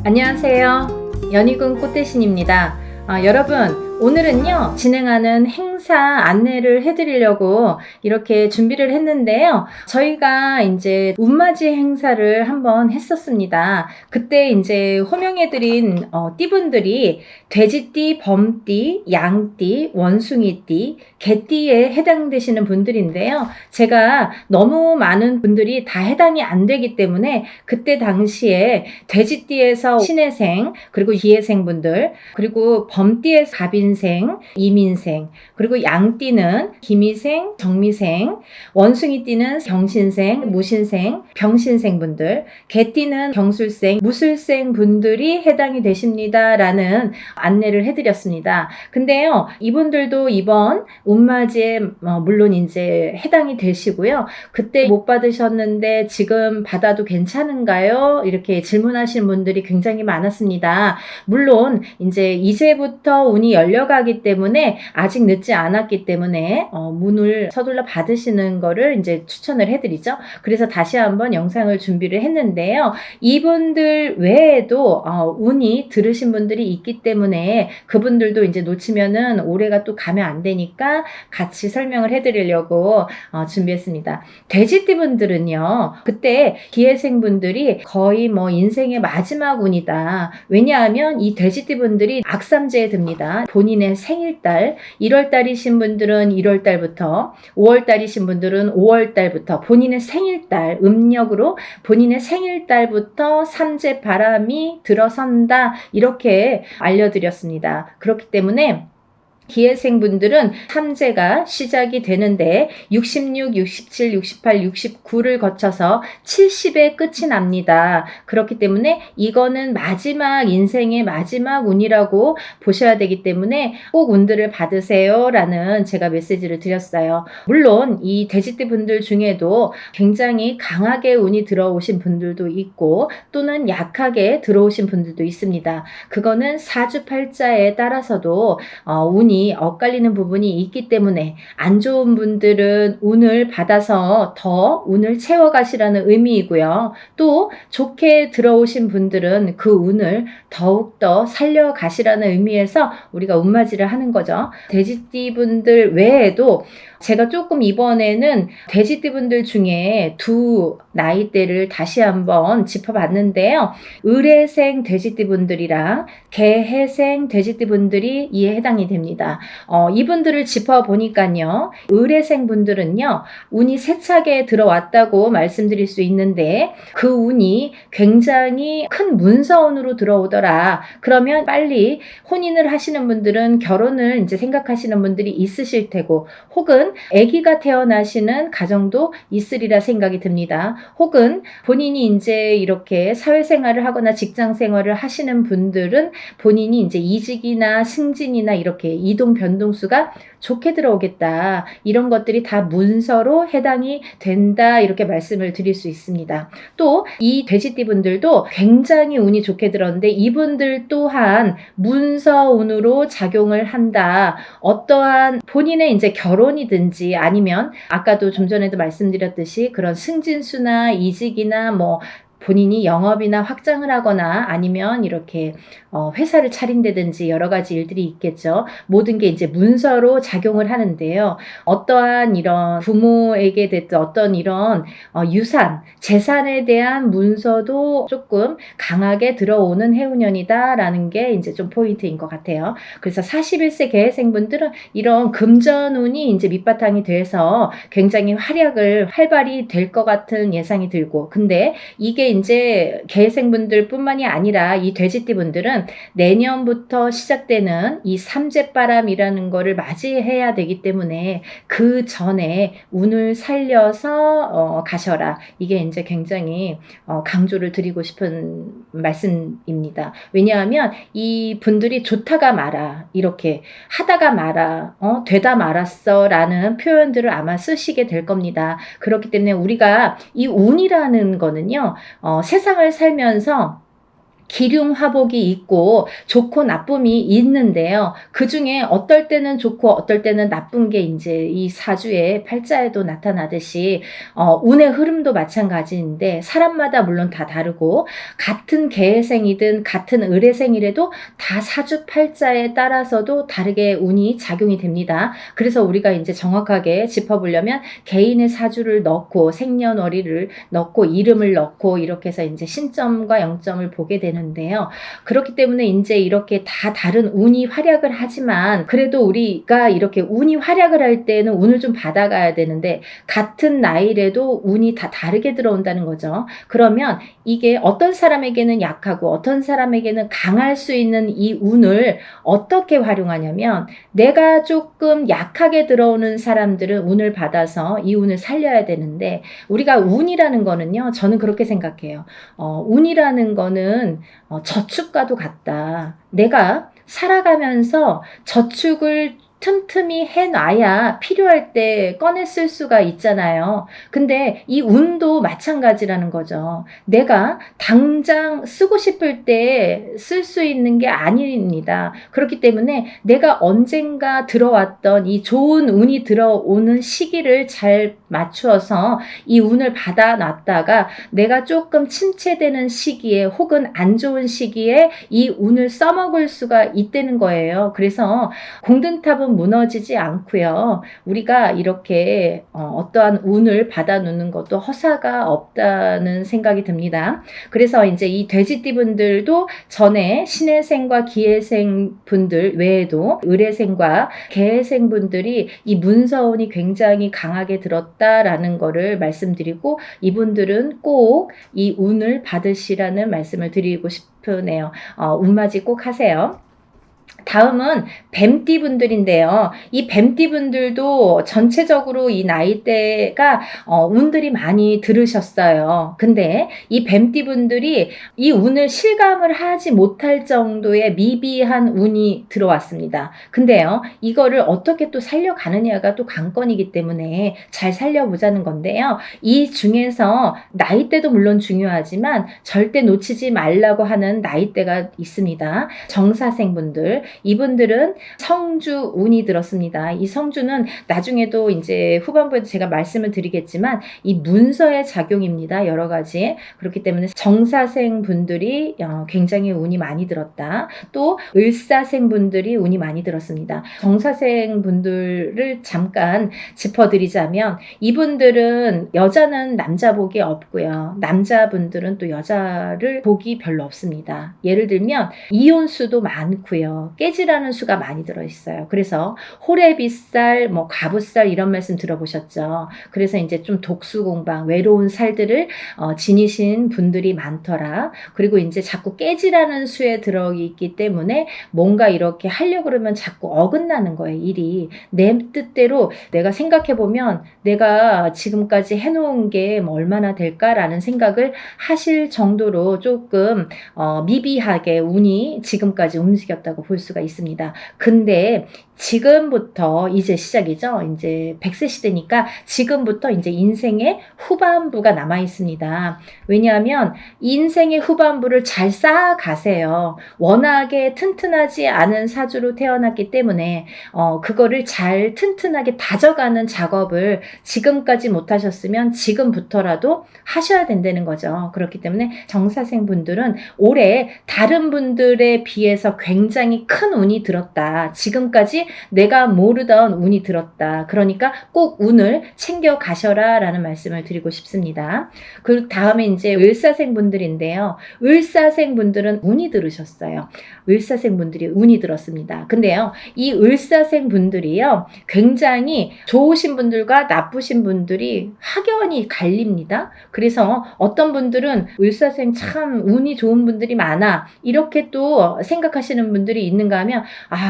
안녕하세요. 연희군 꽃대신입니다. 여러분, 오늘은요, 진행하는 행사 안내를 해드리려고 이렇게 준비를 했는데요. 저희가 이제 운맞이 행사를 한번 했었습니다. 그때 이제 호명해드린 띠분들이 돼지띠, 범띠, 양띠, 원숭이띠, 개띠에 해당되시는 분들인데요. 제가 너무 많은 분들이 다 해당이 안 되기 때문에 그때 당시에 돼지띠에서 신해생, 그리고 기해생 분들, 그리고 범띠에서 갑인생, 이민생, 그리고 양띠는 기미생, 정미생, 원숭이띠는 경신생, 무신생, 병신생 분들, 개띠는 경술생, 무술생 분들이 해당이 되십니다라는 안내를 해드렸습니다. 근데요, 이분들도 이번 운맞이에 물론 이제 해당이 되시고요. 그때 못 받으셨는데 지금 받아도 괜찮은가요? 이렇게 질문하시는 분들이 굉장히 많았습니다. 물론 이제부터 운이 열려가기 때문에 아직 늦지 않았기 때문에 문을 서둘러 받으시는 거를 이제 추천을 해드리죠. 그래서 다시 한번 영상을 준비를 했는데요. 이분들 외에도 운이 들으신 분들이 있기 때문에 그분들도 이제 놓치면은 올해가 또 가면 안 되니까 같이 설명을 해드리려고 준비했습니다. 돼지띠 분들은요, 그때 기해생 분들이 거의 인생의 마지막 운이다. 왜냐하면 이 돼지띠 분들이 악삼재에 듭니다. 본인의 생일달, 1월달이신 분들은 1월달부터, 5월달이신 분들은 5월달부터 본인의 생일달, 음력으로 본인의 생일달부터 삼재 바람이 들어선다. 이렇게 알려드렸습니다. 그렇기 때문에 기해생 분들은 삼재가 시작이 되는데 66, 67, 68, 69를 거쳐서 70에 끝이 납니다. 그렇기 때문에 이거는 인생의 마지막 운이라고 보셔야 되기 때문에 꼭 운들을 받으세요 라는 제가 메시지를 드렸어요. 물론 이 돼지띠 분들 중에도 굉장히 강하게 운이 들어오신 분들도 있고 또는 약하게 들어오신 분들도 있습니다. 그거는 사주팔자에 따라서도 운이 엇갈리는 부분이 있기 때문에 안 좋은 분들은 운을 받아서 더 운을 채워가시라는 의미이고요. 또 좋게 들어오신 분들은 그 운을 더욱더 살려가시라는 의미에서 우리가 운맞이를 하는 거죠. 돼지띠 분들 외에도 제가 조금 이번에는 돼지띠 분들 중에 두 나이대를 다시 한번 짚어봤는데요. 을해생 돼지띠 분들이랑 개해생 돼지띠 분들이 이에 해당이 됩니다. 이분들을 짚어보니까요. 을해생 분들은요. 운이 세차게 들어왔다고 말씀드릴 수 있는데 그 운이 굉장히 큰 문서운으로 들어오더라. 그러면 빨리 혼인을 하시는 분들은 결혼을 이제 생각하시는 분들이 있으실 테고 혹은 아기가 태어나시는 가정도 있으리라 생각이 듭니다. 혹은 본인이 이제 이렇게 사회생활을 하거나 직장생활을 하시는 분들은 본인이 이제 이직이나 승진이나 이렇게 이동 변동수가 좋게 들어오겠다. 이런 것들이 다 문서로 해당이 된다. 이렇게 말씀을 드릴 수 있습니다. 또 이 돼지띠 분들도 굉장히 운이 좋게 들었는데 이분들 또한 문서운으로 작용을 한다. 어떠한 본인의 이제 결혼이든지 아니면 아까도 좀 전에도 말씀드렸듯이 그런 승진수나 이직이나 본인이 영업이나 확장을 하거나 아니면 이렇게 회사를 차린다든지 여러 가지 일들이 있겠죠. 모든 게 이제 문서로 작용을 하는데요. 어떠한 이런 부모에게 됐든 어떤 이런 유산, 재산에 대한 문서도 조금 강하게 들어오는 해운년이다라는 게 이제 좀 포인트인 것 같아요. 그래서 41세 개해생분들은 이런 금전운이 이제 밑바탕이 돼서 굉장히 활발히 될 것 같은 예상이 들고 근데 이게 이제 개해생분들 뿐만이 아니라 이 돼지띠 분들은 내년부터 시작되는 이 삼재바람이라는 거를 맞이해야 되기 때문에 그 전에 운을 살려서 가셔라. 이게 이제 굉장히 강조를 드리고 싶은 말씀입니다. 왜냐하면 이 분들이 좋다가 말아, 이렇게 하다가 말아, 되다 말았어 라는 표현들을 아마 쓰시게 될 겁니다. 그렇기 때문에 우리가 이 운이라는 거는요, 세상을 살면서 기륭화복이 있고 좋고 나쁨이 있는데요. 그 중에 어떨 때는 좋고 어떨 때는 나쁜 게 이제 이 사주의 팔자에도 나타나듯이 운의 흐름도 마찬가지인데 사람마다 물론 다 다르고 같은 계생이든 같은 을해생이라도 다 사주 팔자에 따라서도 다르게 운이 작용이 됩니다. 그래서 우리가 이제 정확하게 짚어보려면 개인의 사주를 넣고 생년월일을 넣고 이름을 넣고 이렇게 해서 이제 신점과 영점을 보게 되는데요. 그렇기 때문에 이제 이렇게 다 다른 운이 활약을 하지만 그래도 우리가 이렇게 운이 활약을 할 때는 운을 좀 받아가야 되는데 같은 나이라도 운이 다 다르게 들어온다는 거죠. 그러면 이게 어떤 사람에게는 약하고 어떤 사람에게는 강할 수 있는 이 운을 어떻게 활용하냐면 내가 조금 약하게 들어오는 사람들은 운을 받아서 이 운을 살려야 되는데 우리가 운이라는 거는요. 저는 그렇게 생각해요. 운이라는 거는 저축과도 같다. 내가 살아가면서 저축을 틈틈이 해놔야 필요할 때 꺼내 쓸 수가 있잖아요. 근데 이 운도 마찬가지라는 거죠. 내가 당장 쓰고 싶을 때 쓸 수 있는 게 아닙니다. 그렇기 때문에 내가 언젠가 들어왔던 이 좋은 운이 들어오는 시기를 잘 맞추어서 이 운을 받아놨다가 내가 조금 침체되는 시기에 혹은 안 좋은 시기에 이 운을 써먹을 수가 있다는 거예요. 그래서 공든탑은 무너지지 않고요. 우리가 이렇게 어떠한 운을 받아놓는 것도 허사가 없다는 생각이 듭니다. 그래서 이제 이 돼지띠분들도 전에 신해생과 기해생 분들 외에도 을해생과 개해생 분들이 이 문서운이 굉장히 강하게 들었다라는 거를 말씀드리고 이분들은 꼭 이 운을 받으시라는 말씀을 드리고 싶으네요. 운맞이 꼭 하세요. 다음은 뱀띠 분들인데요. 이 뱀띠 분들도 전체적으로 이 나이대가 운들이 많이 들으셨어요. 근데 이 뱀띠 분들이 이 운을 실감을 하지 못할 정도의 미비한 운이 들어왔습니다. 근데요, 이거를 어떻게 또 살려가느냐가 또 관건이기 때문에 잘 살려보자는 건데요. 이 중에서 나이대도 물론 중요하지만 절대 놓치지 말라고 하는 나이대가 있습니다. 정사생 분들, 이분들은 성주 운이 들었습니다. 이 성주는 나중에도 이제 후반부에도 제가 말씀을 드리겠지만 이 문서의 작용입니다. 여러 가지. 그렇기 때문에 정사생 분들이 굉장히 운이 많이 들었다. 또 을사생 분들이 운이 많이 들었습니다. 정사생 분들을 잠깐 짚어드리자면 이분들은 여자는 남자 복이 없고요. 남자분들은 또 여자를 복이 별로 없습니다. 예를 들면 이혼수도 많고요. 깨지라는 수가 많이 들어있어요. 그래서 호래비살, 가부살 이런 말씀 들어보셨죠. 그래서 이제 좀 독수공방, 외로운 살들을 지니신 분들이 많더라. 그리고 이제 자꾸 깨지라는 수에 들어있기 때문에 뭔가 이렇게 하려고 그러면 자꾸 어긋나는 거예요. 일이. 내 뜻대로 내가 생각해보면 내가 지금까지 해놓은 게 얼마나 될까라는 생각을 하실 정도로 조금 미비하게 운이 지금까지 움직였다고 볼 수가 있습니다. 근데 지금부터 이제 시작이죠. 이제 100세 시대니까 지금부터 이제 인생의 후반부가 남아 있습니다. 왜냐하면 인생의 후반부를 잘 쌓아가세요. 워낙에 튼튼하지 않은 사주로 태어났기 때문에 그거를 잘 튼튼하게 다져가는 작업을 지금까지 못하셨으면 지금부터라도 하셔야 된다는 거죠. 그렇기 때문에 정사생 분들은 올해 다른 분들에 비해서 굉장히 큰 운이 들었다. 지금까지 내가 모르던 운이 들었다. 그러니까 꼭 운을 챙겨 가셔라 라는 말씀을 드리고 싶습니다. 그 다음에 이제 을사생 분들인데요. 을사생 분들은 운이 들으셨어요. 을사생 분들이 운이 들었습니다. 근데요, 이 을사생 분들이요, 굉장히 좋으신 분들과 나쁘신 분들이 확연히 갈립니다. 그래서 어떤 분들은 을사생 참 운이 좋은 분들이 많아. 이렇게 또 생각하시는 분들이 있는가 하면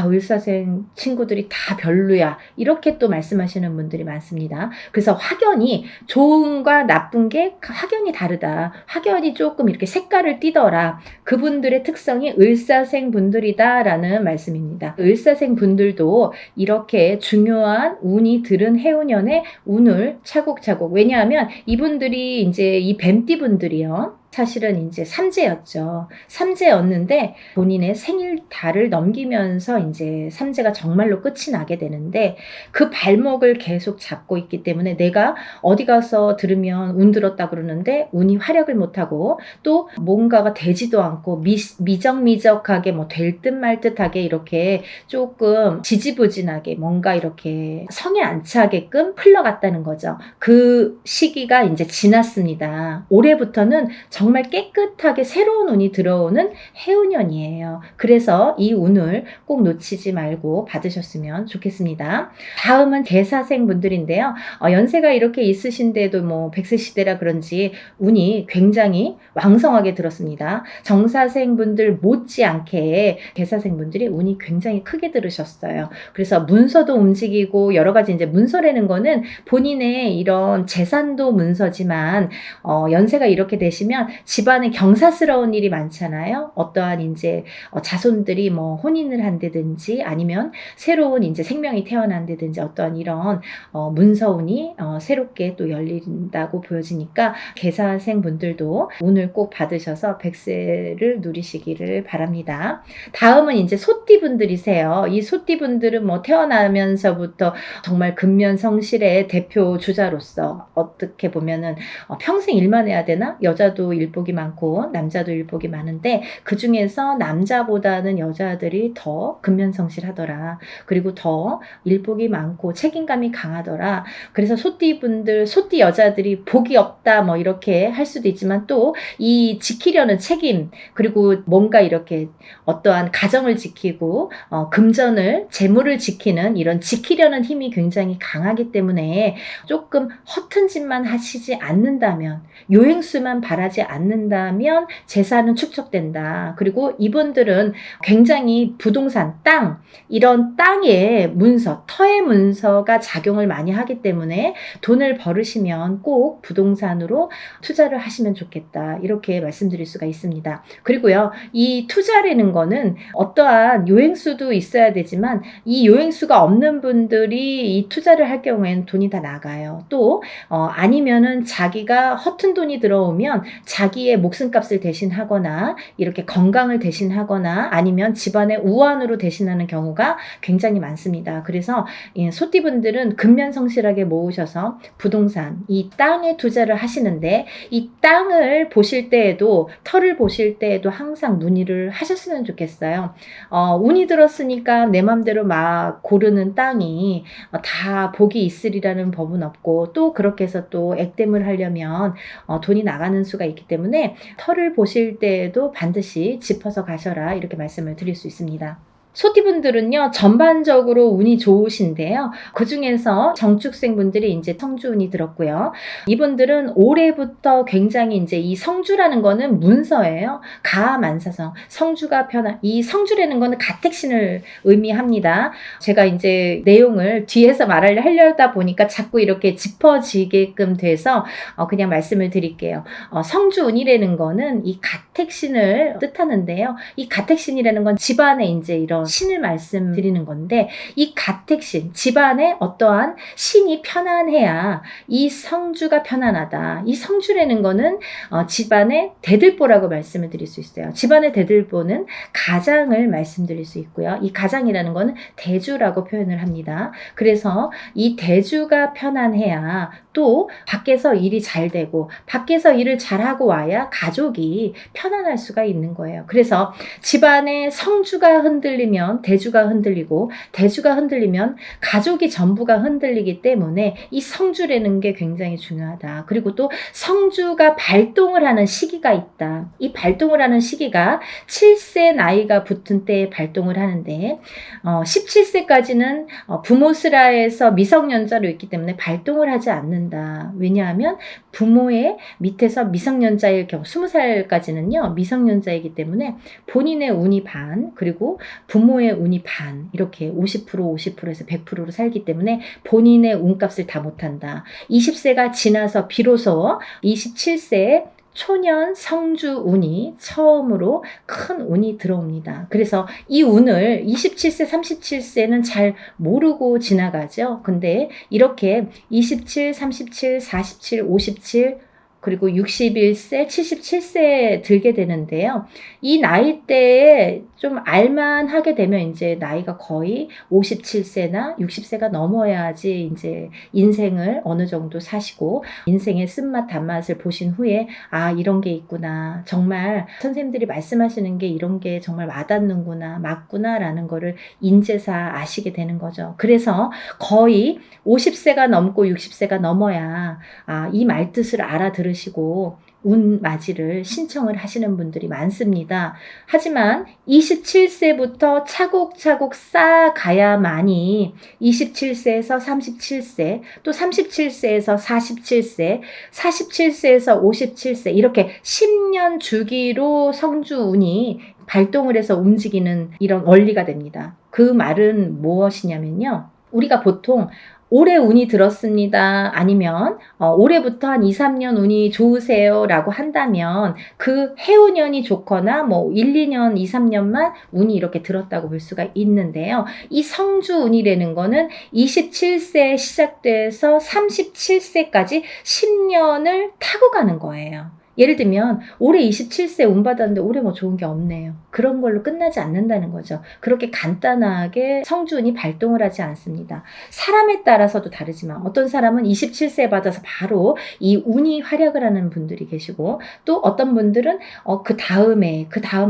을사생 친구들이 다 별로야. 이렇게 또 말씀하시는 분들이 많습니다. 그래서 확연히 좋은과 나쁜 게 확연히 다르다. 확연히 조금 이렇게 색깔을 띠더라. 그분들의 특성이 을사생 분들이다라는 말씀입니다. 을사생 분들도 이렇게 중요한 운이 들은 해운년에 운을 차곡차곡, 왜냐하면 이분들이 이제 이 뱀띠 분들이요. 사실은 이제 삼재였죠. 삼재였는데 본인의 생일 달을 넘기면서 이제 삼재가 정말로 끝이 나게 되는데 그 발목을 계속 잡고 있기 때문에 내가 어디 가서 들으면 운 들었다 그러는데 운이 활약을 못하고 또 뭔가가 되지도 않고 미적미적하게 뭐 될 듯 말 듯하게 이렇게 조금 지지부진하게 뭔가 이렇게 성에 안 차게끔 흘러갔다는 거죠. 그 시기가 이제 지났습니다. 올해부터는 정말 깨끗하게 새로운 운이 들어오는 해운년이에요. 그래서 이 운을 꼭 놓치지 말고 받으셨으면 좋겠습니다. 다음은 개사생 분들인데요. 연세가 이렇게 있으신데도 뭐 100세 시대라 그런지 운이 굉장히 왕성하게 들었습니다. 정사생 분들 못지않게 개사생 분들이 운이 굉장히 크게 들으셨어요. 그래서 문서도 움직이고 여러 가지 이제 문서라는 거는 본인의 이런 재산도 문서지만 연세가 이렇게 되시면 집안에 경사스러운 일이 많잖아요. 어떠한 이제 자손들이 뭐 혼인을 한다든지 아니면 새로운 이제 생명이 태어난다든지 어떠한 이런 문서운이 새롭게 또 열린다고 보여지니까 개사생 분들도 운을 꼭 받으셔서 100세를 누리시기를 바랍니다. 다음은 이제 소띠 분들이세요. 이 소띠 분들은 뭐 태어나면서부터 정말 근면성실의 대표 주자로서 어떻게 보면은 평생 일만 해야 되나? 여자도 일복이 많고 남자도 일복이 많은데 그 중에서 남자보다는 여자들이 더 근면성실하더라. 그리고 더 일복이 많고 책임감이 강하더라. 그래서 소띠분들, 소띠 여자들이 복이 없다 뭐 이렇게 할 수도 있지만 또 이 지키려는 책임 그리고 뭔가 이렇게 어떠한 가정을 지키고 금전을 재물을 지키는 이런 지키려는 힘이 굉장히 강하기 때문에 조금 허튼 짓만 하시지 않는다면 요행수만 바라지 않는다면 재산은 축적된다. 그리고 이분들은 굉장히 부동산, 땅 이런 땅의 문서, 터의 문서가 작용을 많이 하기 때문에 돈을 벌으시면 꼭 부동산으로 투자를 하시면 좋겠다. 이렇게 말씀드릴 수가 있습니다. 그리고요, 이 투자라는 거는 어떠한 요행수도 있어야 되지만 이 요행수가 없는 분들이 이 투자를 할 경우에는 돈이 다 나가요. 또 아니면은 자기가 허튼 돈이 들어오면 자기의 목숨값을 대신하거나 이렇게 건강을 대신하거나 아니면 집안의 우환으로 대신하는 경우가 굉장히 많습니다. 그래서 소띠분들은 근면성실하게 모으셔서 부동산, 이 땅에 투자를 하시는데 이 땅을 보실 때에도 터를 보실 때에도 항상 문의를 하셨으면 좋겠어요. 운이 들었으니까 내 맘대로 막 고르는 땅이 다 복이 있으리라는 법은 없고 또 그렇게 해서 또 액땜을 하려면 돈이 나가는 수가 있기 때문에 터를 보실 때에도 반드시 짚어서 가셔라 이렇게 말씀을 드릴 수 있습니다. 소띠분들은요, 전반적으로 운이 좋으신데요. 그 중에서 정축생 분들이 이제 성주운이 들었고요. 이분들은 올해부터 굉장히 이제 이 성주라는 거는 문서예요. 가만사성. 성주가 이 성주라는 거는 가택신을 의미합니다. 제가 이제 내용을 뒤에서 말을 하려다 보니까 자꾸 이렇게 짚어지게끔 돼서 그냥 말씀을 드릴게요. 성주운이라는 거는 이 가택신을 뜻하는데요. 이 가택신이라는 건 집안에 이제 이런 신을 말씀드리는 건데 이 가택신, 집안에 어떠한 신이 편안해야 이 성주가 편안하다. 이 성주라는 거는 집안의 대들보라고 말씀을 드릴 수 있어요. 집안의 대들보는 가장을 말씀드릴 수 있고요. 이 가장이라는 거는 대주라고 표현을 합니다. 그래서 이 대주가 편안해야 또 밖에서 일이 잘 되고 밖에서 일을 잘하고 와야 가족이 편안할 수가 있는 거예요. 그래서 집안의 성주가 흔들리면 대주가 흔들리고 대주가 흔들리면 가족이 전부가 흔들리기 때문에 이 성주라는 게 굉장히 중요하다. 그리고 또 성주가 발동을 하는 시기가 있다. 이 발동을 하는 시기가 7세 나이가 붙은 때에 발동을 하는데 17세까지는 부모스라에서 미성년자로 있기 때문에 발동을 하지 않는다. 왜냐하면 부모의 밑에서 미성년자일 경우 20살까지는요 미성년자이기 때문에 본인의 운이 반 그리고 부모의 운이 반 이렇게 50% 50%에서 100%로 살기 때문에 본인의 운값을 다 못한다. 20세가 지나서 비로소 27세에 초년 성주 운이 처음으로 큰 운이 들어옵니다. 그래서 이 운을 27세, 37세는 잘 모르고 지나가죠. 근데 이렇게 27, 37, 47, 57 그리고 61세, 77세에 들게 되는데요. 이 나이대에 좀 알만하게 되면 이제 나이가 거의 57세나 60세가 넘어야지 이제 인생을 어느 정도 사시고 인생의 쓴맛 단맛을 보신 후에 아, 이런 게 있구나. 정말 선생님들이 말씀하시는 게 이런 게 정말 와닿는구나. 맞구나라는 거를 인제사 아시게 되는 거죠. 그래서 거의 50세가 넘고 60세가 넘어야 이 말뜻을 알아들으시고 운맞이를 신청을 하시는 분들이 많습니다. 하지만 27세부터 차곡차곡 쌓아가야만이 27세에서 37세, 또 37세에서 47세, 47세에서 57세 이렇게 10년 주기로 성주운이 발동을 해서 움직이는 이런 원리가 됩니다. 그 말은 무엇이냐면요. 우리가 보통 올해 운이 들었습니다. 아니면 올해부터 한 2, 3년 운이 좋으세요 라고 한다면 그 해운년이 좋거나 뭐 1, 2년, 2, 3년만 운이 이렇게 들었다고 볼 수가 있는데요. 이 성주운이라는 거는 27세에 시작돼서 37세까지 10년을 타고 가는 거예요. 예를 들면 올해 27세 운 받았는데 올해 뭐 좋은 게 없네요. 그런 걸로 끝나지 않는다는 거죠. 그렇게 간단하게 성주운이 발동을 하지 않습니다. 사람에 따라서도 다르지만 어떤 사람은 27세 받아서 바로 이 운이 활약을 하는 분들이 계시고 또 어떤 분들은 그 다음에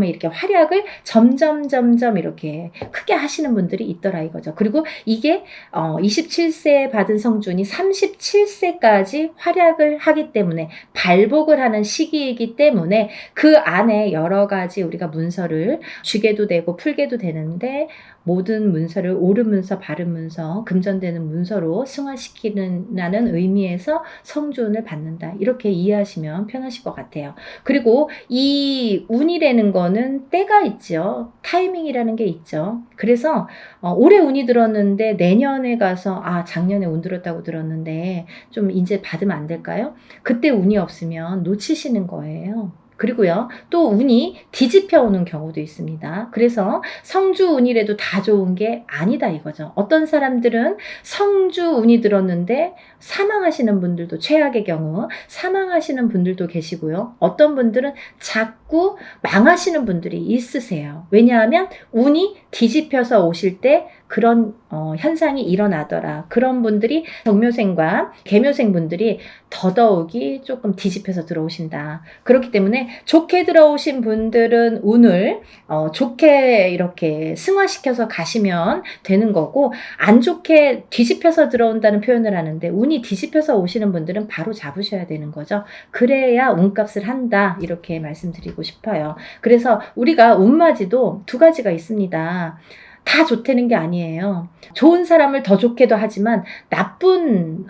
이렇게 활약을 점점 이렇게 크게 하시는 분들이 있더라 이거죠. 그리고 이게 27세 받은 성주운이 37세까지 활약을 하기 때문에 발복을 하는 시기이기 때문에 그 안에 여러 가지 우리가 문서를 쥐게도 되고 풀게도 되는데 모든 문서를 옳은 문서, 바른 문서, 금전되는 문서로 승화시키는 의미에서 성주운을 받는다. 이렇게 이해하시면 편하실 것 같아요. 그리고 이 운이라는 거는 때가 있죠. 타이밍이라는 게 있죠. 그래서 올해 운이 들었는데 내년에 가서 작년에 운 들었다고 들었는데 좀 이제 받으면 안 될까요? 그때 운이 없으면 놓치시는 거예요. 그리고요, 또 운이 뒤집혀 오는 경우도 있습니다. 그래서 성주운이라도 다 좋은 게 아니다 이거죠. 어떤 사람들은 성주운이 들었는데 사망하시는 분들도 최악의 경우 사망하시는 분들도 계시고요. 어떤 분들은 자꾸 망하시는 분들이 있으세요. 왜냐하면 운이 뒤집혀서 오실 때 그런 현상이 일어나더라. 그런 분들이 정묘생과 계묘생 분들이 더더욱이 조금 뒤집혀서 들어오신다. 그렇기 때문에 좋게 들어오신 분들은 운을 좋게 이렇게 승화시켜서 가시면 되는 거고 안 좋게 뒤집혀서 들어온다는 표현을 하는데 운이 뒤집혀서 오시는 분들은 바로 잡으셔야 되는 거죠. 그래야 운값을 한다. 이렇게 말씀드리고 싶어요. 그래서 우리가 운맞이도 두 가지가 있습니다. 다 좋다는 게 아니에요. 좋은 사람을 더 좋게도 하지만 나쁜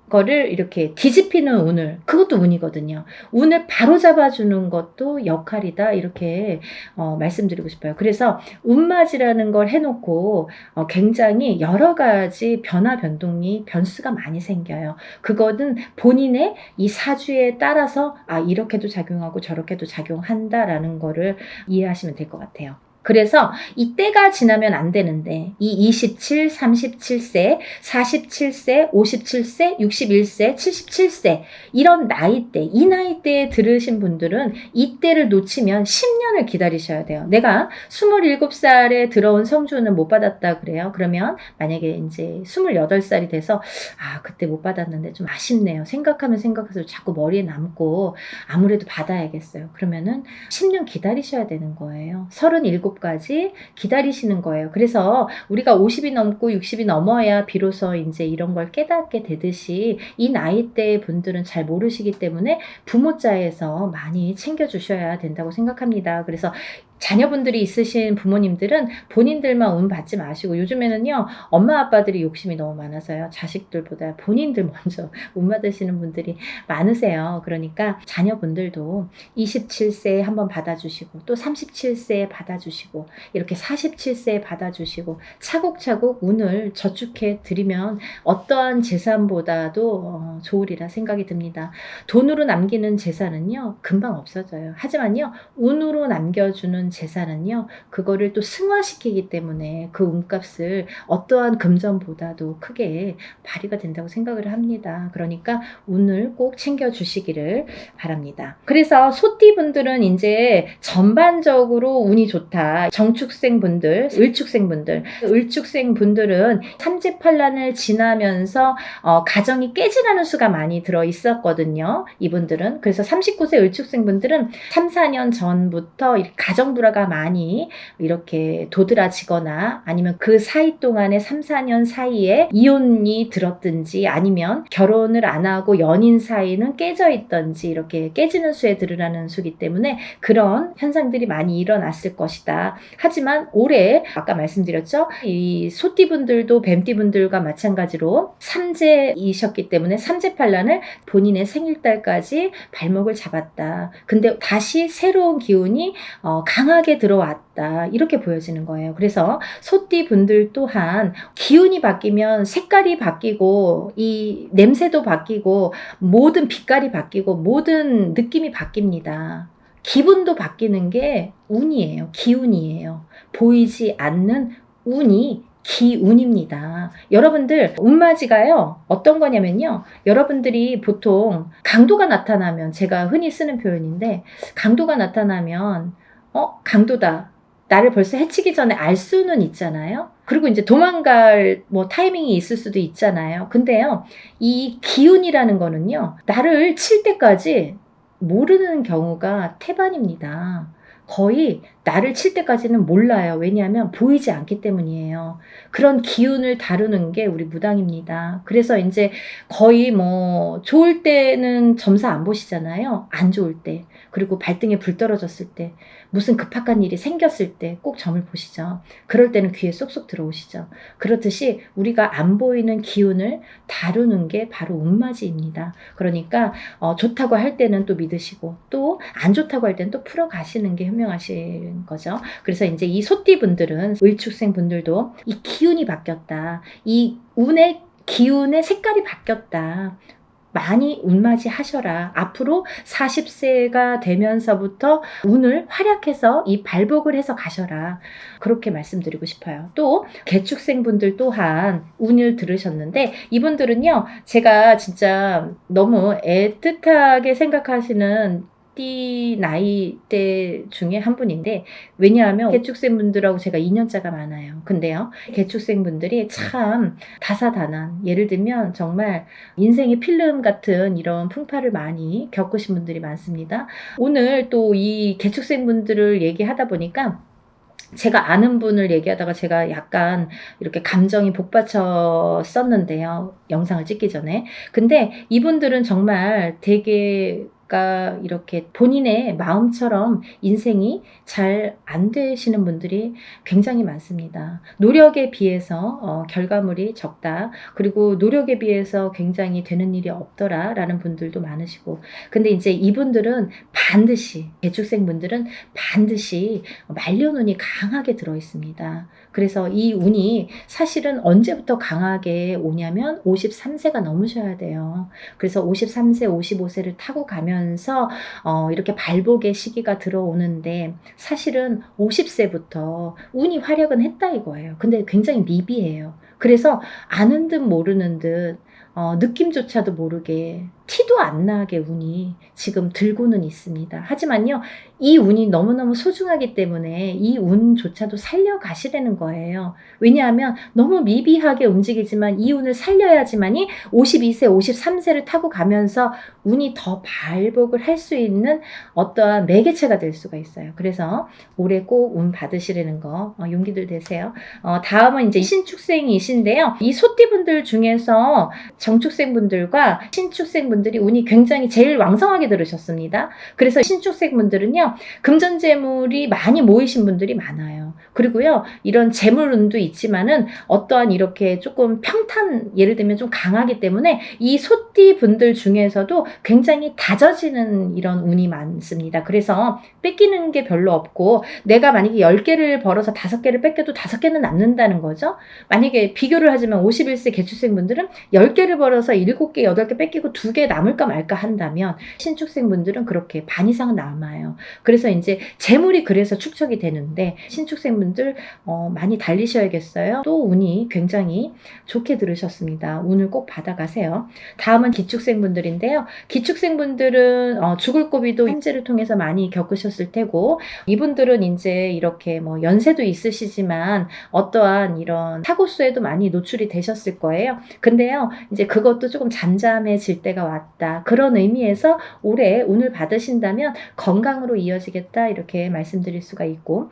거를 이렇게 뒤집히는 운을, 그것도 운이거든요. 운을 바로 잡아주는 것도 역할이다. 이렇게 말씀드리고 싶어요. 그래서 운맞이라는 걸 해놓고 굉장히 여러 가지 변화 변동이 변수가 많이 생겨요. 그거는 본인의 이 사주에 따라서 이렇게도 작용하고 저렇게도 작용한다라는 거를 이해하시면 될 것 같아요. 그래서 이 때가 지나면 안 되는데 이 27, 37세, 47세, 57세, 61세, 77세 이런 나이대, 이 나이대에 들으신 분들은 이 때를 놓치면 10년을 기다리셔야 돼요. 내가 27살에 들어온 성주운을 못 받았다 그래요. 그러면 만약에 이제 28살이 돼서 그때 못 받았는데 좀 아쉽네요. 생각하면 생각해서 자꾸 머리에 남고 아무래도 받아야겠어요. 그러면은 10년 기다리셔야 되는 거예요. 37까지 기다리시는 거예요. 그래서 우리가 50이 넘고 60이 넘어야 비로소 이제 이런 걸 깨닫게 되듯이 이 나이대 분들은 잘 모르시기 때문에 부모자에서 많이 챙겨주셔야 된다고 생각합니다. 그래서 자녀분들이 있으신 부모님들은 본인들만 운 받지 마시고 요즘에는요 엄마 아빠들이 욕심이 너무 많아서요 자식들보다 본인들 먼저 운 받으시는 분들이 많으세요. 그러니까 자녀분들도 27세에 한번 받아주시고 또 37세에 받아주시고 받아주시고 이렇게 47세에 받아주시고 차곡차곡 운을 저축해 드리면 어떠한 재산보다도 좋으리라 생각이 듭니다. 돈으로 남기는 재산은요 금방 없어져요. 하지만요 운으로 남겨주는 재산은요 그거를 또 승화시키기 때문에 그 운값을 어떠한 금전보다도 크게 발휘가 된다고 생각을 합니다. 그러니까 운을 꼭 챙겨주시기를 바랍니다. 그래서 소띠분들은 이제 전반적으로 운이 좋다. 정축생분들, 을축생분들은 삼재팔란을 지나면서 가정이 깨지라는 수가 많이 들어 있었거든요. 이분들은. 그래서 39세 을축생분들은 3, 4년 전부터 가정 불화가 많이 이렇게 도드라지거나 아니면 그 사이 동안에 3, 4년 사이에 이혼이 들었든지 아니면 결혼을 안 하고 연인 사이는 깨져 있던지 이렇게 깨지는 수에 들으라는 수기 때문에 그런 현상들이 많이 일어났을 것이다. 하지만 올해 아까 말씀드렸죠. 이 소띠분들도 뱀띠분들과 마찬가지로 삼재이셨기 때문에 삼재팔란을 본인의 생일달까지 발목을 잡았다. 근데 다시 새로운 기운이 강하게 들어왔다. 이렇게 보여지는 거예요. 그래서 소띠분들 또한 기운이 바뀌면 색깔이 바뀌고 이 냄새도 바뀌고 모든 빛깔이 바뀌고 모든 느낌이 바뀝니다. 기분도 바뀌는 게 운이에요. 기운이에요. 보이지 않는 운이 기운입니다. 여러분들 운맞이가요 어떤 거냐면요 여러분들이 보통 강도가 나타나면 제가 흔히 쓰는 표현인데 강도가 나타나면 강도다 나를 벌써 해치기 전에 알 수는 있잖아요. 그리고 이제 도망갈 타이밍이 있을 수도 있잖아요. 근데요 이 기운이라는 거는요 나를 칠 때까지 모르는 경우가 태반입니다. 거의 나를 칠 때까지는 몰라요. 왜냐하면 보이지 않기 때문이에요. 그런 기운을 다루는 게 우리 무당입니다. 그래서 이제 거의 좋을 때는 점사 안 보시잖아요. 안 좋을 때. 그리고 발등에 불 떨어졌을 때, 무슨 급박한 일이 생겼을 때 꼭 점을 보시죠. 그럴 때는 귀에 쏙쏙 들어오시죠. 그렇듯이 우리가 안 보이는 기운을 다루는 게 바로 운맞이입니다. 그러니까 좋다고 할 때는 또 믿으시고 또 안 좋다고 할 때는 또 풀어가시는 게 현명하신 거죠. 그래서 이제 이 소띠분들은 을축생 분들도 이 기운이 바뀌었다. 이 운의 기운의 색깔이 바뀌었다. 많이 운맞이 하셔라. 앞으로 40세가 되면서부터 운을 활약해서 이 발복을 해서 가셔라. 그렇게 말씀드리고 싶어요. 또 개축생분들 또한 운을 들으셨는데 이분들은요. 제가 진짜 너무 애틋하게 생각하시는 띠 나이대 중에 한 분인데 왜냐하면 개축생분들하고 제가 2년차가 많아요. 근데요. 개축생분들이 참 다사다난 예를 들면 정말 인생의 필름 같은 이런 풍파를 많이 겪으신 분들이 많습니다. 오늘 또 이 개축생분들을 얘기하다 보니까 제가 아는 분을 얘기하다가 제가 약간 이렇게 감정이 복받쳤었는데요. 영상을 찍기 전에. 근데 이분들은 정말 되게 이렇게 본인의 마음처럼 인생이 잘 안 되시는 분들이 굉장히 많습니다. 노력에 비해서 결과물이 적다. 그리고 노력에 비해서 굉장히 되는 일이 없더라 라는 분들도 많으시고 근데 이제 이분들은 반드시 개축생분들은 반드시 말년운이 강하게 들어 있습니다. 그래서 이 운이 사실은 언제부터 강하게 오냐면 53세가 넘으셔야 돼요. 그래서 53세, 55세를 타고 가면서 이렇게 발복의 시기가 들어오는데 사실은 50세부터 운이 활약은 했다 이거예요. 근데 굉장히 미비해요. 그래서 아는 듯 모르는 듯 느낌조차도 모르게 티도 안 나게 운이 지금 들고는 있습니다. 하지만요. 이 운이 너무너무 소중하기 때문에 이 운조차도 살려가시라는 거예요. 왜냐하면 너무 미비하게 움직이지만 이 운을 살려야지만이 52세, 53세를 타고 가면서 운이 더 발복을 할 수 있는 어떠한 매개체가 될 수가 있어요. 그래서 올해 꼭 운 받으시라는 거 용기들 되세요. 다음은 이제 신축생이신데요. 이 소띠분들 중에서 정축생분들과 신축생분들 분들이 운이 굉장히 제일 왕성하게 들으셨습니다. 그래서 신축생 분들은요, 금전재물이 많이 모이신 분들이 많아요. 그리고요, 이런 재물운도 있지만은 어떠한 이렇게 조금 평탄, 예를 들면 좀 강하기 때문에 이 소띠 분들 중에서도 굉장히 다져지는 이런 운이 많습니다. 그래서 뺏기는 게 별로 없고, 내가 만약에 10개를 벌어서 5개를 뺏겨도 5개는 남는다는 거죠. 만약에 비교를 하자면 51세 개축생 분들은 10개를 벌어서 7개, 8개 뺏기고 2개 남을까 말까 한다면, 신축생 분들은 그렇게 반 이상은 남아요. 그래서 이제 재물이 그래서 축적이 되는데, 신축생 분들 많이 달리셔야겠어요. 또 운이 굉장히 좋게 들으셨습니다. 운을 꼭 받아가세요. 다음은 기축생 분들인데요. 기축생 분들은 죽을 고비도 현재를 통해서 많이 겪으셨을 테고, 이분들은 이제 이렇게 뭐 연세도 있으시지만 어떠한 이런 사고수에도 많이 노출이 되셨을 거예요. 근데요, 이제 그것도 조금 잠잠해질 때가 왔다. 그런 의미에서 올해 운을 받으신다면 건강으로 이어지겠다, 이렇게 말씀드릴 수가 있고,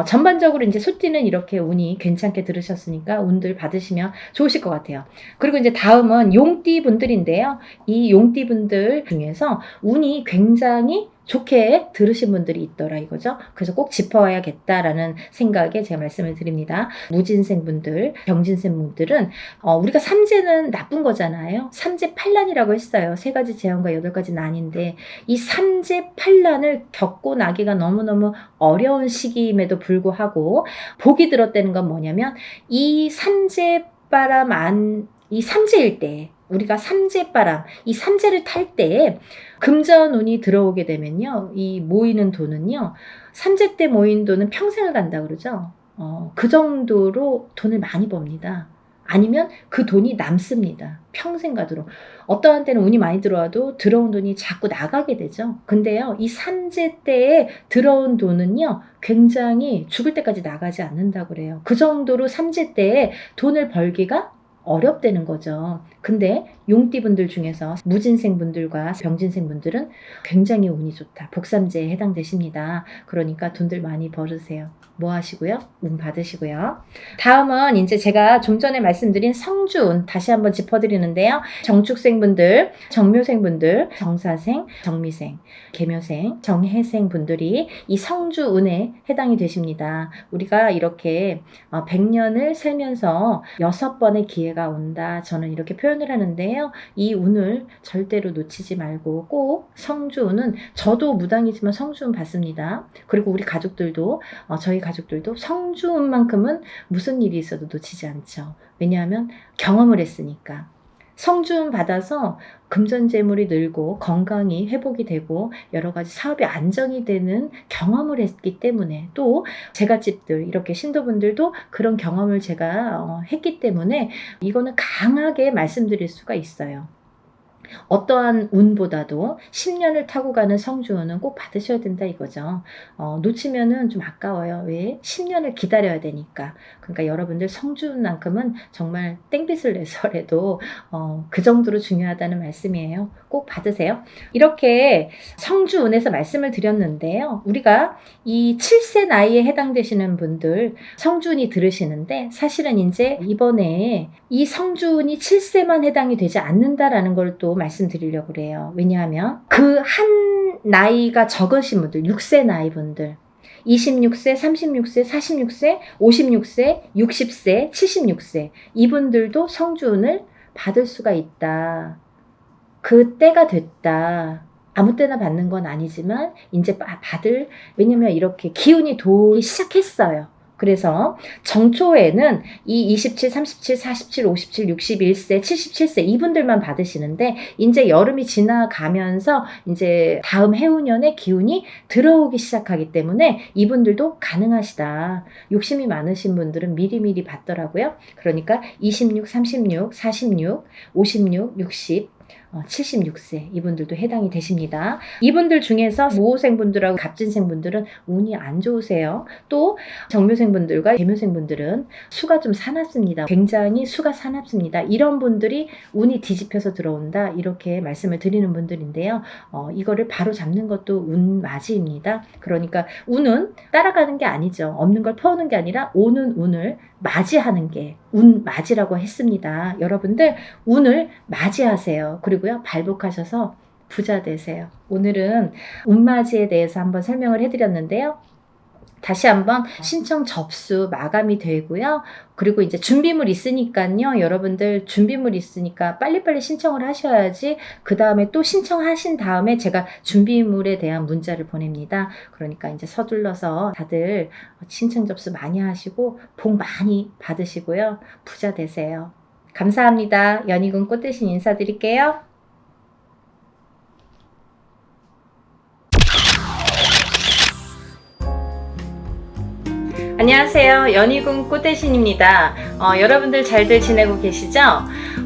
전반적으로 이제 소띠는 이렇게 운이 괜찮게 들으셨으니까 운들 받으시면 좋으실 것 같아요. 그리고 이제 다음은 용띠 분들인데요. 이 용띠 분들 중에서 운이 굉장히 좋게 들으신 분들이 있더라 이거죠. 그래서 꼭 짚어야겠다라는 생각에 제가 말씀을 드립니다. 무진생 분들, 병진생 분들은 우리가 삼재는 나쁜 거잖아요. 삼재팔란이라고 했어요. 3가지 재앙과 8가지 난인데, 이 삼재팔란을 겪고 나기가 너무너무 어려운 시기임에도 불구하고 복이 들었다는 건 뭐냐면, 이 삼재바람 이 삼재일 때, 우리가 삼재바람, 이 삼재를 탈 때에 금전운이 들어오게 되면요, 이 모이는 돈은요, 삼재 때 모인 돈은 평생을 간다 그러죠. 그 정도로 돈을 많이 법니다. 아니면 그 돈이 남습니다. 평생 가도록. 어떠한 때는 운이 많이 들어와도 들어온 돈이 자꾸 나가게 되죠. 근데요, 이 삼재 때에 들어온 돈은요, 굉장히 죽을 때까지 나가지 않는다고 그래요. 그 정도로 삼재 때에 돈을 벌기가 어렵다는 거죠. 근데 용띠분들 중에서 무진생분들과 병진생분들은 굉장히 운이 좋다. 복삼재에 해당되십니다. 그러니까 돈들 많이 벌으세요. 뭐 하시고요? 운 받으시고요. 다음은 이제 제가 좀 전에 말씀드린 성주운 다시 한번 짚어드리는데요. 정축생분들, 정묘생분들, 정사생, 정미생, 계묘생, 정해생 분들이 이 성주운에 해당이 되십니다. 우리가 이렇게 100년을 살면서 6번의 기회가 온다. 저는 이렇게 표현을 하는데요. 이 운을 절대로 놓치지 말고 꼭 성주운은, 저도 무당이지만 성주운 받습니다. 그리고 우리 가족들도, 저희 가족들도 성주운만큼은 무슨 일이 있어도 놓치지 않죠. 왜냐하면 경험을 했으니까. 성주운 받아서 금전재물이 늘고 건강이 회복이 되고 여러 가지 사업이 안정이 되는 경험을 했기 때문에, 또 제갓집들, 이렇게 신도분들도 그런 경험을 제가 했기 때문에 이거는 강하게 말씀드릴 수가 있어요. 어떠한 운보다도 10년을 타고 가는 성주운은 꼭 받으셔야 된다 이거죠. 놓치면은 좀 아까워요. 왜? 10년을 기다려야 되니까. 그러니까 여러분들 성주운만큼은 정말 땡빛을 내서라도 그 정도로 중요하다는 말씀이에요. 꼭 받으세요. 이렇게 성주운에서 말씀을 드렸는데요. 우리가 이 7세 나이에 해당되시는 분들 성주운이 들으시는데, 사실은 이제 이번에 이 성주운이 7세만 해당이 되지 않는다라는 걸 또 말씀드리려고 그래요. 왜냐하면 그 한 나이가 적으신 분들, 6세 나이 분들, 26세, 36세, 46세, 56세, 60세, 76세, 이분들도 성주운을 받을 수가 있다. 그 때가 됐다. 아무 때나 받는 건 아니지만 이제 받을, 왜냐면 이렇게 기운이 돌기 시작했어요. 그래서 정초에는 이 27, 37, 47, 57, 61세, 77세 이분들만 받으시는데, 이제 여름이 지나가면서 이제 다음 해운년에 기운이 들어오기 시작하기 때문에 이분들도 가능하시다. 욕심이 많으신 분들은 미리미리 받더라고요. 그러니까 26, 36, 46, 56, 60, 76세 이분들도 해당이 되십니다. 이분들 중에서 모호생분들하고 갑진생분들은 운이 안 좋으세요. 또 정묘생분들과 계묘생분들은 수가 좀 사납습니다. 굉장히 수가 사납습니다. 이런 분들이 운이 뒤집혀서 들어온다, 이렇게 말씀을 드리는 분들인데요. 이거를 바로 잡는 것도 운맞이입니다. 그러니까 운은 따라가는 게 아니죠. 없는 걸 퍼오는 게 아니라 오는 운을 맞이하는 게 운맞이라고 했습니다. 여러분들 운을 맞이하세요. 그리고 그리고요, 발복하셔서 부자 되세요. 오늘은 운맞이에 대해서 한번 설명을 해드렸는데요. 다시 한번 신청 접수 마감이 되고요. 그리고 이제 준비물 있으니까요. 여러분들 준비물 있으니까 빨리빨리 신청을 하셔야지 그 다음에 또 신청하신 다음에 제가 준비물에 대한 문자를 보냅니다. 그러니까 이제 서둘러서 다들 신청 접수 많이 하시고 복 많이 받으시고요. 부자 되세요. 감사합니다. 연희군 꽃대신 인사드릴게요. 안녕하세요. 연희군 꽃대신입니다. 여러분들 잘들 지내고 계시죠?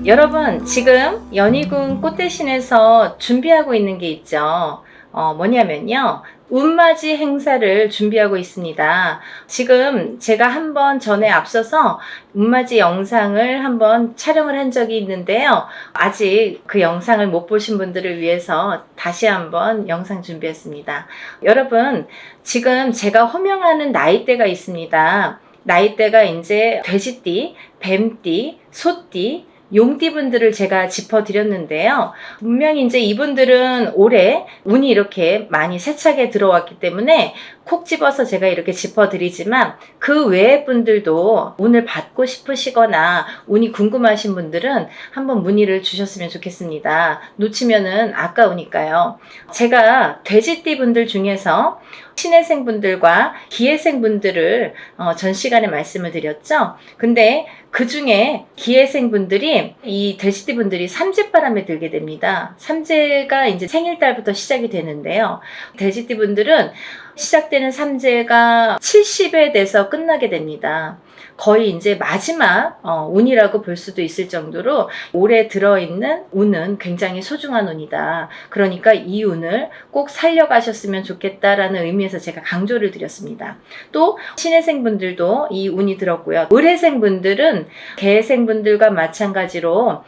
여러분, 지금 연희군 꽃대신에서 준비하고 있는 게 있죠. 뭐냐면요. 운맞이 행사를 준비하고 있습니다. 지금 제가 한번 전에 앞서서 운맞이 영상을 한번 촬영을 한 적이 있는데요. 아직 그 영상을 못 보신 분들을 위해서 다시 한번 영상 준비했습니다. 여러분, 지금 제가 호명하는 나이대가 있습니다. 나이대가 이제 돼지띠, 뱀띠, 소띠, 용띠분들을 제가 짚어드렸는데요. 분명히 이제 이분들은 올해 운이 이렇게 많이 세차게 들어왔기 때문에 콕 집어서 제가 이렇게 짚어드리지만 그 외의 분들도 운을 받고 싶으시거나 운이 궁금하신 분들은 한번 문의를 주셨으면 좋겠습니다. 놓치면은 아까우니까요. 제가 돼지띠 분들 중에서 신해생 분들과 기해생 분들을 전 시간에 말씀을 드렸죠. 근데 그 중에 기해생 분들이 이 돼지띠 분들이 삼재바람에 들게 됩니다. 삼재가 이제 생일달부터 시작이 되는데요. 돼지띠 분들은 시작되는 삼재가 70에 돼서 끝나게 됩니다. 거의 이제 마지막 운이라고 볼 수도 있을 정도로 올해 들어있는 운은 굉장히 소중한 운이다. 그러니까 이 운을 꼭 살려가셨으면 좋겠다라는 의미에서 제가 강조를 드렸습니다. 또 신해생 분들도 이 운이 들었고요. 을해생 분들은 개해생 분들과 마찬가지로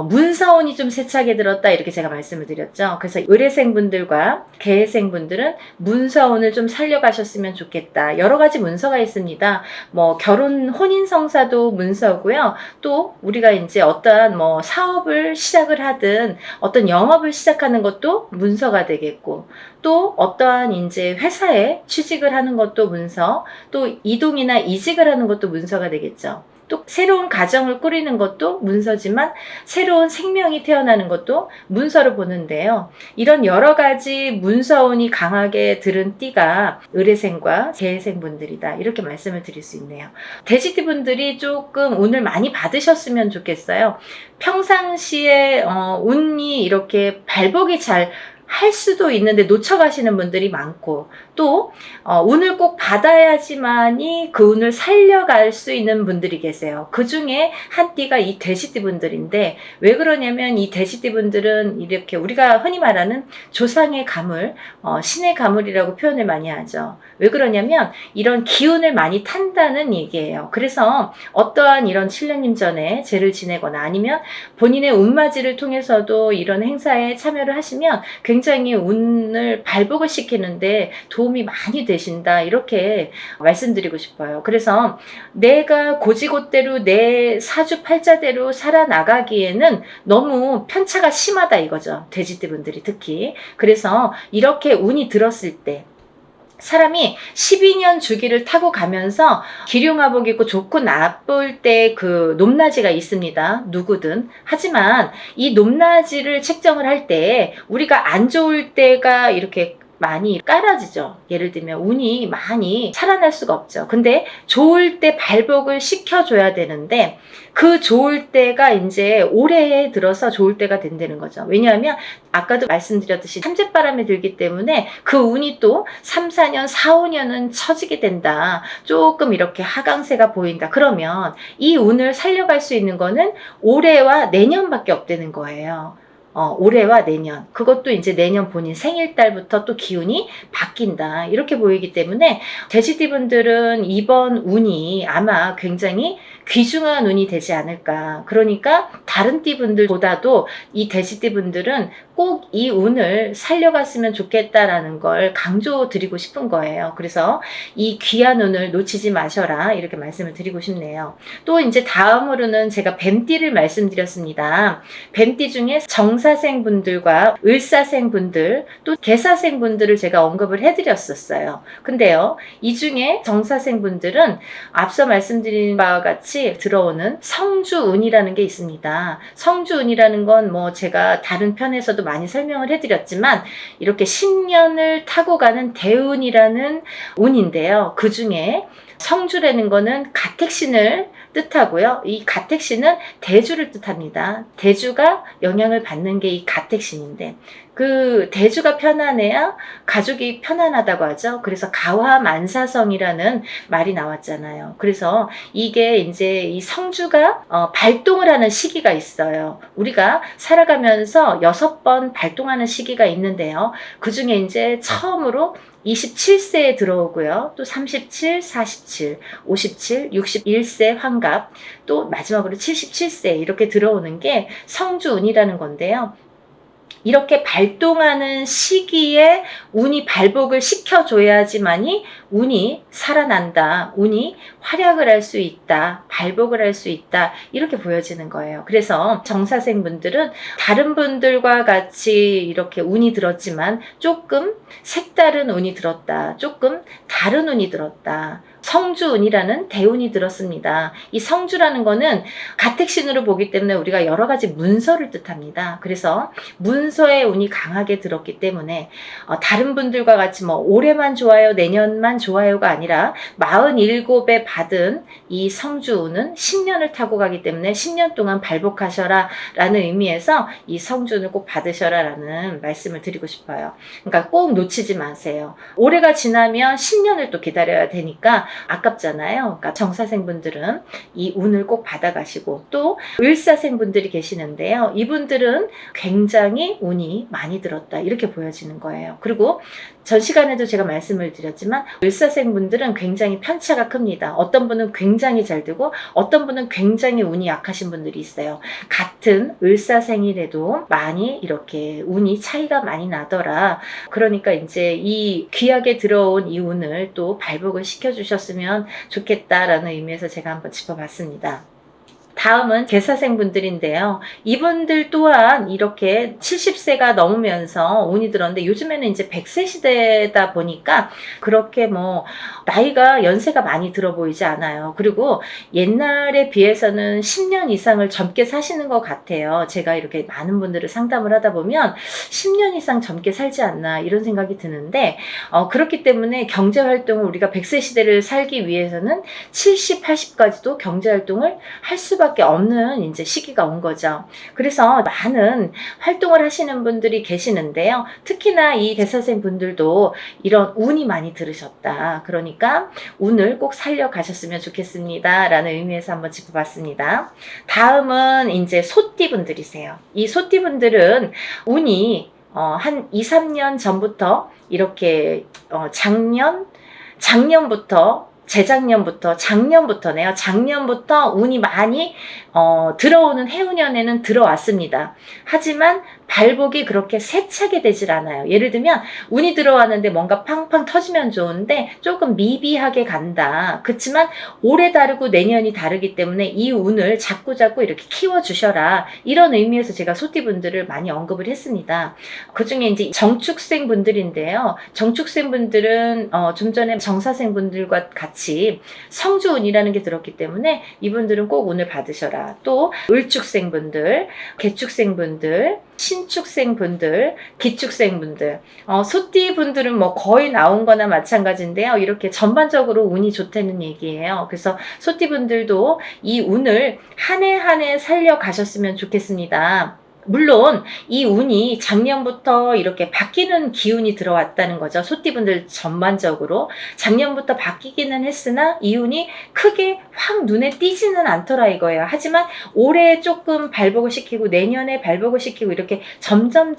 문서운이 좀 세차게 들었다 이렇게 제가 말씀을 드렸죠. 그래서 을해생 분들과 개해생 분들은 문서운을 좀 살려가셨으면 좋겠다. 여러 가지 문서가 있습니다. 뭐 결혼 혼인성사도 문서고요. 또 우리가 이제 어떠한 뭐 사업을 시작을 하든 어떤 영업을 시작하는 것도 문서가 되겠고, 또 어떠한 이제 회사에 취직을 하는 것도 문서, 또 이동이나 이직을 하는 것도 문서가 되겠죠. 또 새로운 가정을 꾸리는 것도 문서지만 새로운 생명이 태어나는 것도 문서로 보는데요. 이런 여러 가지 문서운이 강하게 들은 띠가 을해생과 개해생 분들이다. 이렇게 말씀을 드릴 수 있네요. 돼지띠 분들이 조금 운을 많이 받으셨으면 좋겠어요. 평상시에 운이 이렇게 발복이 잘 할 수도 있는데 놓쳐가시는 분들이 많고, 또 운을 꼭 받아야지만이 그 운을 살려갈 수 있는 분들이 계세요. 그 중에 한 띠가 이 돼지띠 분들인데, 왜 그러냐면 이 돼지띠 분들은 이렇게 우리가 흔히 말하는 조상의 가물, 신의 가물이라고 표현을 많이 하죠. 왜 그러냐면 이런 기운을 많이 탄다는 얘기예요. 그래서 어떠한 이런 7년님 전에 제를 지내거나 아니면 본인의 운맞이를 통해서도 이런 행사에 참여를 하시면 굉장히 운을 발복을 시키는데 도움이 많이 되신다, 이렇게 말씀드리고 싶어요. 그래서 내가 고지고대로 내 사주팔자대로 살아나가기에는 너무 편차가 심하다 이거죠. 돼지띠 분들이 특히. 그래서 이렇게 운이 들었을 때 사람이 12년 주기를 타고 가면서 기륭화복 입고 좋고 나쁠 때 그 높낮이가 있습니다. 누구든. 하지만 이 높낮이를 책정을 할 때 우리가 안 좋을 때가 이렇게 많이 깔아지죠. 예를 들면 운이 많이 살아날 수가 없죠. 근데 좋을 때 발복을 시켜줘야 되는데 그 좋을 때가 이제 올해에 들어서 좋을 때가 된다는 거죠. 왜냐하면 아까도 말씀드렸듯이 삼재바람이 들기 때문에 그 운이 또 3, 4년, 4, 5년은 처지게 된다. 조금 이렇게 하강세가 보인다. 그러면 이 운을 살려갈 수 있는 거는 올해와 내년밖에 없다는 거예요. 올해와 내년, 그것도 이제 내년 본인 생일달부터 또 기운이 바뀐다, 이렇게 보이기 때문에 돼지띠 분들은 이번 운이 아마 굉장히 귀중한 운이 되지 않을까. 그러니까 다른 띠 분들보다도 이 돼지띠 분들은 꼭 이 운을 살려갔으면 좋겠다라는 걸 강조드리고 싶은 거예요. 그래서 이 귀한 운을 놓치지 마셔라 이렇게 말씀을 드리고 싶네요. 또 이제 다음으로는 제가 뱀띠를 말씀드렸습니다. 뱀띠 중에 정사생 분들과 을사생 분들 또 개사생 분들을 제가 언급을 해드렸었어요. 근데요, 이 중에 정사생 분들은 앞서 말씀드린 바와 같이 들어오는 성주운이라는 게 있습니다. 성주운이라는 건 뭐 제가 다른 편에서도 많이 설명을 해드렸지만 이렇게 신년을 타고 가는 대운이라는 운인데요. 그 중에 성주라는 거는 가택신을 뜻하고요. 이 가택신은 대주를 뜻합니다. 대주가 영향을 받는 게 이 가택신인데 그 대주가 편안해야 가족이 편안하다고 하죠. 그래서 가화만사성이라는 말이 나왔잖아요. 그래서 이게 이제 이 성주가 발동을 하는 시기가 있어요. 우리가 살아가면서 6번 발동하는 시기가 있는데요. 그 중에 이제 처음으로 27세에 들어오고요. 또 37, 47, 57, 61세 환갑, 또 마지막으로 77세 이렇게 들어오는 게 성주운이라는 건데요. 이렇게 발동하는 시기에 운이 발복을 시켜줘야지만이 운이 살아난다, 운이 활약을 할 수 있다, 발복을 할 수 있다 이렇게 보여지는 거예요. 그래서 정사생 분들은 다른 분들과 같이 이렇게 운이 들었지만 조금 색다른 운이 들었다, 조금 다른 운이 들었다. 성주운이라는 대운이 들었습니다. 이 성주라는 거는 가택신으로 보기 때문에 우리가 여러 가지 문서를 뜻합니다. 그래서 문서의 운이 강하게 들었기 때문에 다른 분들과 같이 뭐 올해만 좋아요, 내년만 좋아요가 아니라 47에 받은 이 성주운은 10년을 타고 가기 때문에 10년 동안 발복하셔라 라는 의미에서 이 성주운을 꼭 받으셔라 라는 말씀을 드리고 싶어요. 그러니까 꼭 놓치지 마세요. 올해가 지나면 10년을 또 기다려야 되니까 아깝잖아요. 그러니까 정사생분들은 이 운을 꼭 받아가시고 또 을사생분들이 계시는데요. 이분들은 굉장히 운이 많이 들었다 이렇게 보여지는 거예요. 그리고 전 시간에도 제가 말씀을 드렸지만 을사생분들은 굉장히 편차가 큽니다. 어떤 분은 굉장히 잘 되고 어떤 분은 굉장히 운이 약하신 분들이 있어요. 같은 을사생이라도 많이 이렇게 운이 차이가 많이 나더라. 그러니까 이제 이 귀하게 들어온 이 운을 또 발복을 시켜주셨으면 좋겠다라는 의미에서 제가 한번 짚어봤습니다. 다음은 개사생 분들인데요. 이분들 또한 이렇게 70세가 넘으면서 운이 들었는데 요즘에는 이제 100세 시대다 보니까 그렇게 뭐 나이가 연세가 많이 들어 보이지 않아요. 그리고 옛날에 비해서는 10년 이상을 젊게 사시는 것 같아요. 제가 이렇게 많은 분들을 상담을 하다 보면 10년 이상 젊게 살지 않나 이런 생각이 드는데 그렇기 때문에 경제활동을 우리가 100세 시대를 살기 위해서는 70, 80까지도 경제활동을 할 수밖에 없는 이제 시기가 온 거죠. 그래서 많은 활동을 하시는 분들이 계시는데요. 특히나 이 개사생 분들도 이런 운이 많이 들으셨다. 그러니까 운을 꼭 살려가셨으면 좋겠습니다. 라는 의미에서 한번 짚어봤습니다. 다음은 이제 소띠 분들이세요. 이 소띠 분들은 운이 한 2, 3년 전부터 이렇게 작년부터네요. 작년부터 운이 많이 들어오는 해운년에는 들어왔습니다. 하지만 발복이 그렇게 세차게 되질 않아요. 예를 들면 운이 들어왔는데 뭔가 팡팡 터지면 좋은데 조금 미비하게 간다. 그렇지만 올해 다르고 내년이 다르기 때문에 이 운을 자꾸자꾸 이렇게 키워주셔라. 이런 의미에서 제가 소띠분들을 많이 언급을 했습니다. 그 중에 이제 정축생 분들인데요. 정축생 분들은 좀 전에 정사생 분들과 같이 성주운이라는 게 들었기 때문에 이분들은 꼭 운을 받으셔라. 또 을축생 분들, 개축생 분들, 신축생 분들, 기축생 분들, 소띠 분들은 뭐 거의 나온 거나 마찬가지인데요. 이렇게 전반적으로 운이 좋다는 얘기예요. 그래서 소띠 분들도 이 운을 한 해 한 해 살려 가셨으면 좋겠습니다. 물론 이 운이 작년부터 이렇게 바뀌는 기운이 들어왔다는 거죠. 소띠분들 전반적으로 작년부터 바뀌기는 했으나 이 운이 크게 확 눈에 띄지는 않더라 이거예요. 하지만 올해 조금 발복을 시키고 내년에 발복을 시키고 이렇게 점점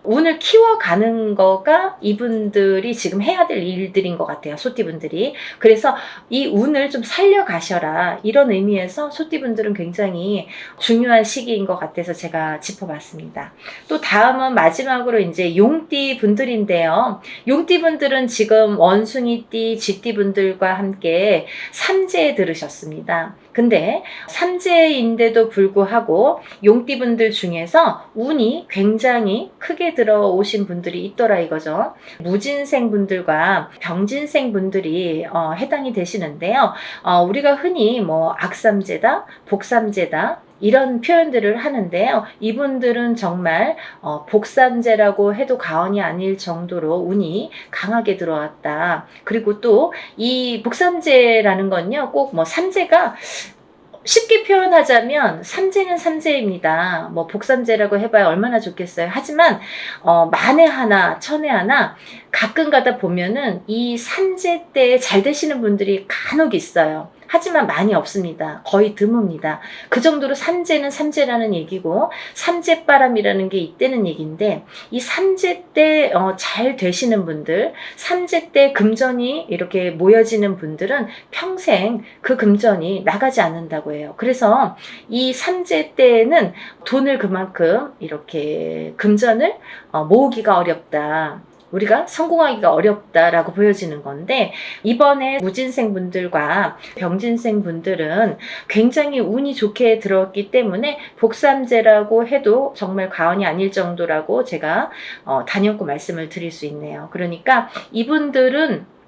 운을 키워가는 거가 이분들이 지금 해야 될 일들인 것 같아요. 소띠분들이. 그래서 이 운을 좀 살려가셔라 이런 의미에서 소띠분들은 굉장히 중요한 시기인 것 같아서 제가 제가 짚어봤습니다. 또 다음은 마지막으로 이제 용띠 분들인데요. 용띠 분들은 지금 원숭이띠, 쥐띠 분들과 함께 삼재에 들으셨습니다. 근데 삼재인데도 불구하고 용띠 분들 중에서 운이 굉장히 크게 들어오신 분들이 있더라 이거죠. 무진생 분들과 병진생 분들이 해당이 되시는데요. 우리가 흔히 뭐 악삼재다, 복삼재다 이런 표현들을 하는데요. 이분들은 정말 복삼재라고 해도 과언이 아닐 정도로 운이 강하게 들어왔다. 그리고 또 이 복삼재라는 건요, 꼭 뭐 삼재가 쉽게 표현하자면 삼재는 삼재입니다. 뭐 복삼재라고 해봐야 얼마나 좋겠어요. 하지만 만에 하나 천에 하나 가끔 가다 보면은 이 삼재 때 잘 되시는 분들이 간혹 있어요. 하지만 많이 없습니다. 거의 드뭅니다. 그 정도로 삼재는 삼재라는 얘기고 삼재바람이라는 게 있다는 얘기인데, 이 삼재 때 잘 되시는 분들, 삼재 때 금전이 이렇게 모여지는 분들은 평생 그 금전이 나가지 않는다고 해요. 그래서 이 삼재 때는 돈을 그만큼 이렇게 금전을 모으기가 어렵다. 우리가 성공하기가 어렵다라고 보여지는 건데, 이번에 무진생 분들과 병진생 분들은 굉장히 운이 좋게 들어왔기 때문에 복삼재라고 해도 정말 과언이 아닐 정도라고 제가 단연코 말씀을 드릴 수 있네요. 그러니까 이분들은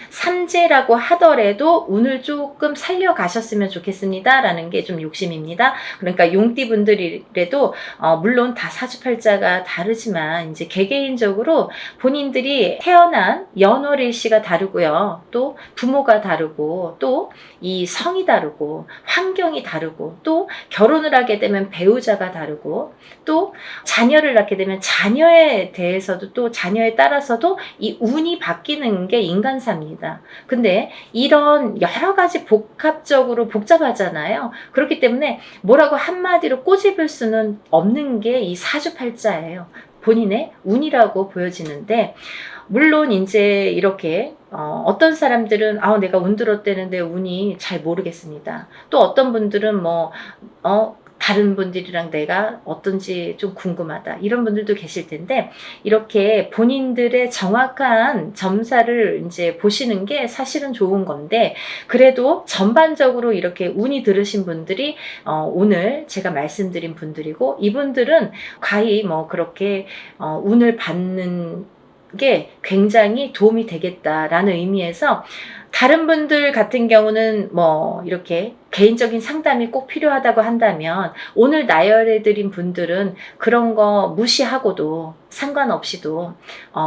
삼재라고 하더라도 운을 조금 살려가셨으면 좋겠습니다 라는 게 좀 욕심입니다. 그러니까 용띠 분들이라도 물론 다 사주팔자가 다르지만 이제 개개인적으로 본인들이 태어난 연월일시가 다르고요, 또 부모가 다르고, 또 이 성이 다르고, 환경이 다르고, 또 결혼을 하게 되면 배우자가 다르고, 또 자녀를 낳게 되면 자녀에 대해서도, 또 자녀에 따라서도 이 운이 바뀌는 게 인간사입니다. 근데 이런 여러 가지 복합적으로 복잡하잖아요. 그렇기 때문에 뭐라고 한마디로 꼬집을 수는 없는 게 이 사주팔자예요. 본인의 운이라고 보여지는데, 물론 이제 이렇게 어떤 사람들은 내가 운 들었다는데 운이 잘 모르겠습니다. 또 어떤 분들은 다른 분들이랑 내가 어떤지 좀 궁금하다, 이런 분들도 계실 텐데, 이렇게 본인들의 정확한 점사를 이제 보시는 게 사실은 좋은 건데, 그래도 전반적으로 이렇게 운이 들으신 분들이 오늘 제가 말씀드린 분들이고, 이분들은 과히 뭐 그렇게 운을 받는 게 굉장히 도움이 되겠다라는 의미에서, 다른 분들 같은 경우는 뭐 이렇게 개인적인 상담이 꼭 필요하다고 한다면, 오늘 나열해드린 분들은 그런 거 무시하고도 상관없이도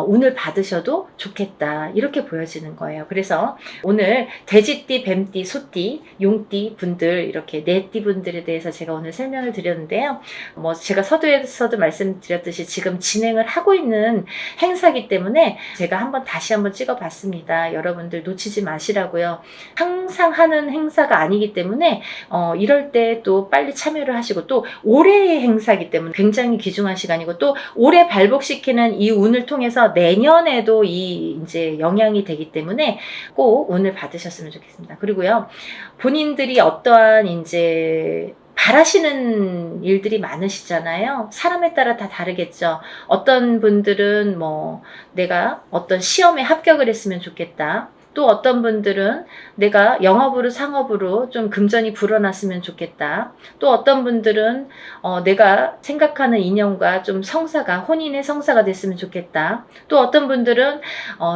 운을 받으셔도 좋겠다, 이렇게 보여지는 거예요. 그래서 오늘 돼지띠, 뱀띠, 소띠, 용띠 분들, 이렇게 네 띠 분들에 대해서 제가 오늘 설명을 드렸는데요. 뭐 제가 서두에서도 말씀드렸듯이 지금 진행을 하고 있는 행사이기 때문에 제가 다시 한번 찍어봤습니다. 여러분들 놓치지 마시라고요. 항상 하는 행사가 아니기 때문에 이럴 때 또 빨리 참여를 하시고, 또 올해의 행사이기 때문에 굉장히 귀중한 시간이고, 또 올해 발복시키는 이 운을 통해서 내년에도 이제 영향이 되기 때문에 꼭 운을 받으셨으면 좋겠습니다. 그리고요, 본인들이 어떠한 이제 바라시는 일들이 많으시잖아요. 사람에 따라 다 다르겠죠. 어떤 분들은 뭐 내가 어떤 시험에 합격을 했으면 좋겠다. 또 어떤 분들은 내가 영업으로 상업으로 좀 금전이 불어났으면 좋겠다. 또 어떤 분들은 내가 생각하는 인연과 좀 성사가, 혼인의 성사가 됐으면 좋겠다. 또 어떤 분들은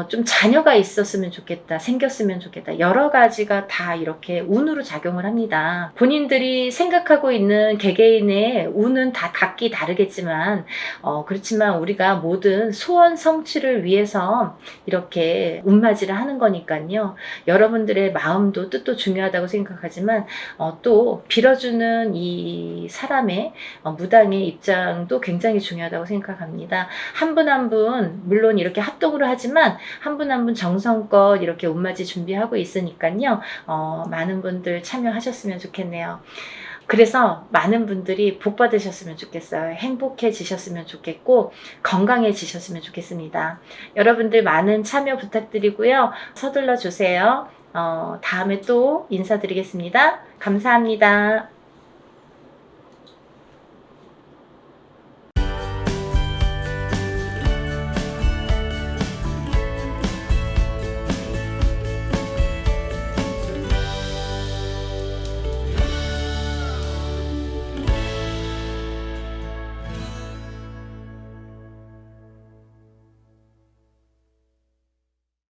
좀 자녀가 있었으면 좋겠다, 생겼으면 좋겠다. 여러 가지가 다 이렇게 운으로 작용을 합니다. 본인들이 생각하고 있는 개개인의 운은 다 각기 다르겠지만 그렇지만 우리가 모든 소원 성취를 위해서 이렇게 운맞이를 하는 거니까요. 여러분들의 마음도 뜻도 중요하다고 생각하지만 또 빌어주는 이 사람의 무당의 입장도 굉장히 중요하다고 생각합니다. 한 분 한 분 물론 이렇게 합동으로 하지만 한 분 한 분 정성껏 이렇게 운맞이 준비하고 있으니까요. 많은 분들 참여하셨으면 좋겠네요. 그래서 많은 분들이 복 받으셨으면 좋겠어요. 행복해지셨으면 좋겠고 건강해지셨으면 좋겠습니다. 여러분들 많은 참여 부탁드리고요. 서둘러 주세요. 다음에 또 인사드리겠습니다. 감사합니다.